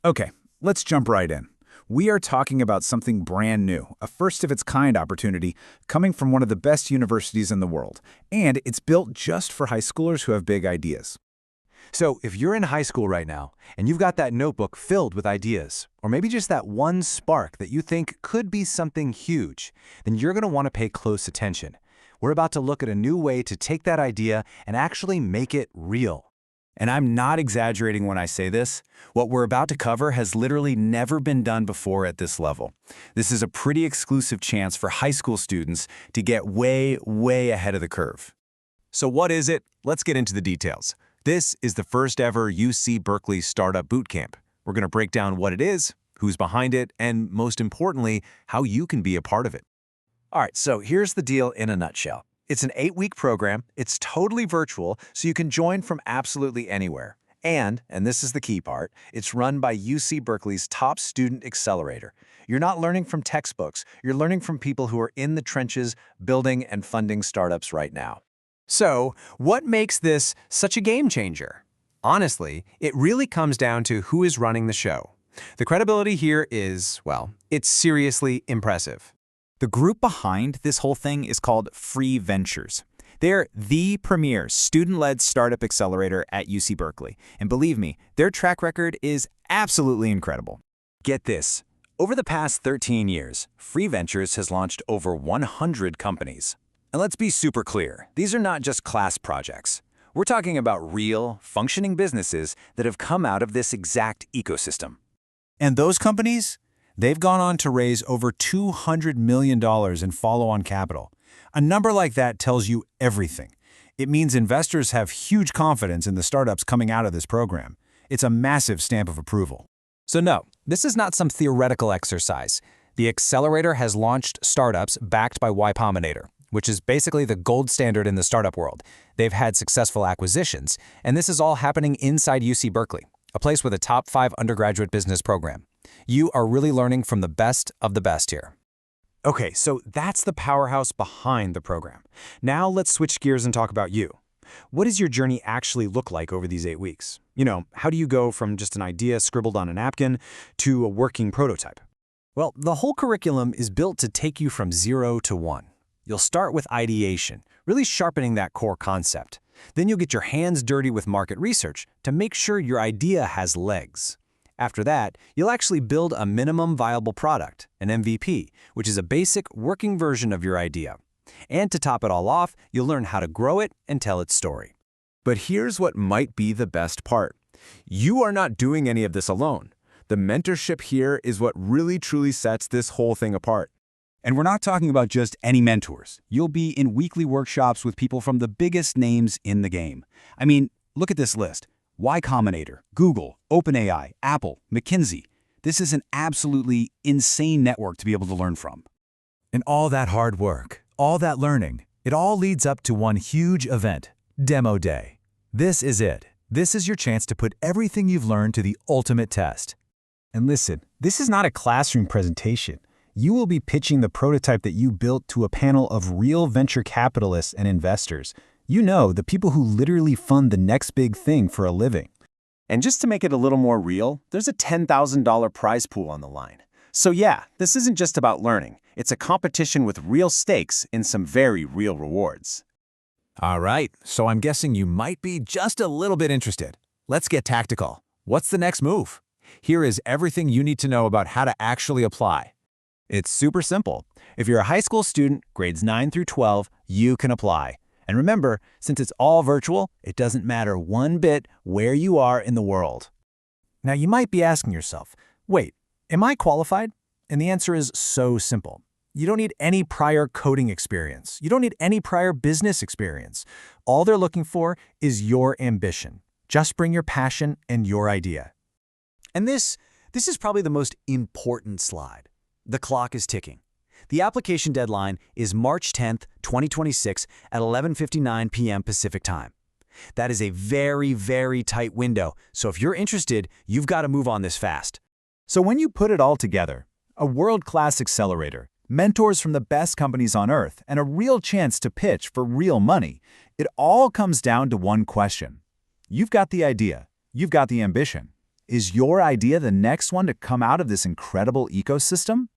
Okay, let's jump right in. We are talking about something brand new, a first-of-its-kind opportunity coming from one of the best universities in the world, and it's built just for high schoolers who have big ideas. So if you're in high school right now and you've got that notebook filled with ideas, or maybe just that one spark that you think could be something huge, then you're going to want to pay close attention. We're about to look at a new way to take that idea and actually make it real. And I'm not exaggerating when I say this. What we're about to cover has literally never been done before at this level. This is a pretty exclusive chance for high school students to get way, way ahead of the curve. So what is it? Let's get into the details. This is the first ever UC Berkeley Startup Bootcamp. We're going to break down what it is, who's behind it, and most importantly, how you can be a part of it. All right, so here's the deal in a nutshell. It's an 8-week program. It's totally virtual, so you can join from absolutely anywhere. And this is the key part, it's run by UC Berkeley's top student accelerator. You're not learning from textbooks. You're learning from people who are in the trenches building and funding startups right now. So, what makes this such a game changer? Honestly, it really comes down to who is running the show. The credibility here is, well, it's seriously impressive. The group behind this whole thing is called Free Ventures. They're the premier student-led startup accelerator at UC Berkeley. And believe me, their track record is absolutely incredible. Get this. Over the past 13 years, Free Ventures has launched over 100 companies. And let's be super clear, these are not just class projects. We're talking about real, functioning businesses that have come out of this exact ecosystem. And those companies? They've gone on to raise over $200 million in follow-on capital. A number like that tells you everything. It means investors have huge confidence in the startups coming out of this program. It's a massive stamp of approval. So no, this is not some theoretical exercise. The accelerator has launched startups backed by Y Combinator, which is basically the gold standard in the startup world. They've had successful acquisitions, and this is all happening inside UC Berkeley, a place with a top 5 undergraduate business program. You are really learning from the best of the best here. Okay, so that's the powerhouse behind the program. Now let's switch gears and talk about you. What does your journey actually look like over these 8 weeks? How do you go from just an idea scribbled on a napkin to a working prototype? Well, the whole curriculum is built to take you from 0 to 1. You'll start with ideation, really sharpening that core concept. Then you'll get your hands dirty with market research to make sure your idea has legs. After that, you'll actually build a minimum viable product, an MVP, which is a basic working version of your idea. And to top it all off, you'll learn how to grow it and tell its story. But here's what might be the best part. You are not doing any of this alone. The mentorship here is what really truly sets this whole thing apart. And we're not talking about just any mentors. You'll be in weekly workshops with people from the biggest names in the game. I mean, look at this list. Y Combinator, Google, OpenAI, Apple, McKinsey. This is an absolutely insane network to be able to learn from. And all that hard work, all that learning, it all leads up to one huge event, Demo Day. This is it. This is your chance to put everything you've learned to the ultimate test. And listen, this is not a classroom presentation. You will be pitching the prototype that you built to a panel of real venture capitalists and investors. The people who literally fund the next big thing for a living. And just to make it a little more real, there's a $10,000 prize pool on the line. So yeah, this isn't just about learning. It's a competition with real stakes and some very real rewards. All right, so I'm guessing you might be just a little bit interested. Let's get tactical. What's the next move? Here is everything you need to know about how to actually apply. It's super simple. If you're a high school student, grades 9 through 12, you can apply. And remember, since it's all virtual, it doesn't matter one bit where you are in the world. Now you might be asking yourself, wait, am I qualified? And the answer is so simple. You don't need any prior coding experience. You don't need any prior business experience. All they're looking for is your ambition. Just bring your passion and your idea. And this is probably the most important slide. The clock is ticking. The application deadline is March 10th, 2026 at 11:59 p.m. Pacific Time. That is a very, very tight window, so if you're interested, you've got to move on this fast. So when you put it all together, a world-class accelerator, mentors from the best companies on Earth, and a real chance to pitch for real money, it all comes down to one question. You've got the idea, you've got the ambition. Is your idea the next one to come out of this incredible ecosystem?